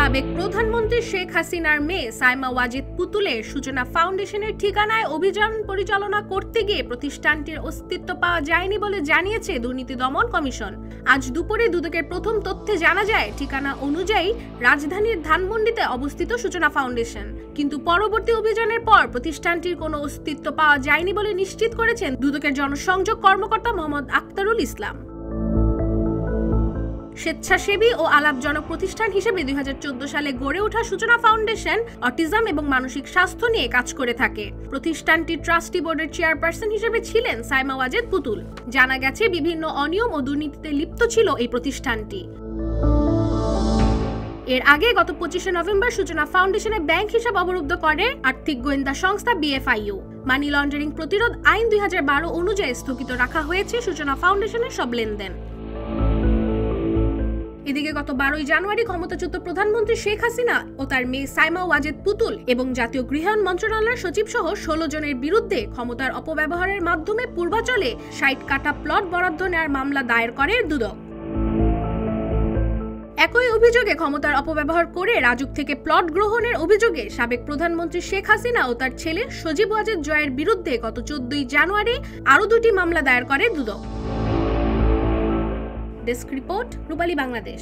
সাবেক প্রধানমন্ত্রী শেখ হাসিনার মেয়ে সাইমা ওয়াজেদ পুতুলের সূচনা ফাউন্ডেশনের ঠিকানায় অভিযান পরিচালনা করতে গিয়ে প্রতিষ্ঠানটির অস্তিত্ব পাওয়া যায়নি বলে জানিয়েছে দুর্নীতি দমন কমিশন। আজ দুপুরে দুদকের প্রথম তথ্যে জানা যায় ঠিকানা অনুযায়ী রাজধানীর ধানমন্ডিতে অবস্থিত সূচনা ফাউন্ডেশন, কিন্তু পরবর্তী অভিযানের পর প্রতিষ্ঠানটির কোনো অস্তিত্ব পাওয়া যায়নি বলে নিশ্চিত করেছেন দুদকের জনসংযোগ কর্মকর্তা মোহাম্মদ আক্তারুল ইসলাম। স্বেচ্ছাসেবী ও আলাপজনক প্রতিষ্ঠান হিসেবে 2014 সালে গড়ে ওঠা সূচনা ফাউন্ডেশন অটিজম এবং মানসিক স্বাস্থ্য নিয়ে কাজ করে থাকে। প্রতিষ্ঠানটির ট্রাস্টি বোর্ডের চেয়ারপারসন হিসেবে ছিলেন সাইমা ওয়াজেদ পুতুল। জানা গেছে বিভিন্ন অনিয়ম ও দুর্নীতিতে লিপ্ত ছিল এই প্রতিষ্ঠানটি। এর আগে গত 25 নভেম্বর সূচনা ফাউন্ডেশনের ব্যাংক হিসাব অবরুদ্ধ করে আর্থিক গোয়েন্দা সংস্থা BFIU। মানি লন্ডারিং প্রতিরোধ আইন 2012 অনুযায়ী স্থগিত রাখা হয়েছে সূচনা ফাউন্ডেশনের সব লেনদেন। এদিকে গত 12 জানুয়ারি ক্ষমতাচ্যুত প্রধানমন্ত্রী শেখ হাসিনা ও তার মেয়ে সাইমা ওয়াজেদ পুতুল এবং জাতীয় গৃহায়ণ মন্ত্রণালয়ের সচিব সহ 16 জনের বিরুদ্ধে ক্ষমতার অপব্যবহারের মাধ্যমে পূর্বাচলে 60 কাঠা প্লট বরাদ্দ নেওয়ার মামলা দায়ের করে দুদক। একই অভিযোগে ক্ষমতার অপব্যবহার করে রাজুক থেকে প্লট গ্রহণের অভিযোগে সাবেক প্রধানমন্ত্রী শেখ হাসিনা ও তার ছেলে সজীব ওয়াজেদ জয়ের বিরুদ্ধে গত 14 জানুয়ারি আরও 2টি মামলা দায়ের করে দুদক। ডেস্ক রিপোর্ট, রূপালী বাংলাদেশ।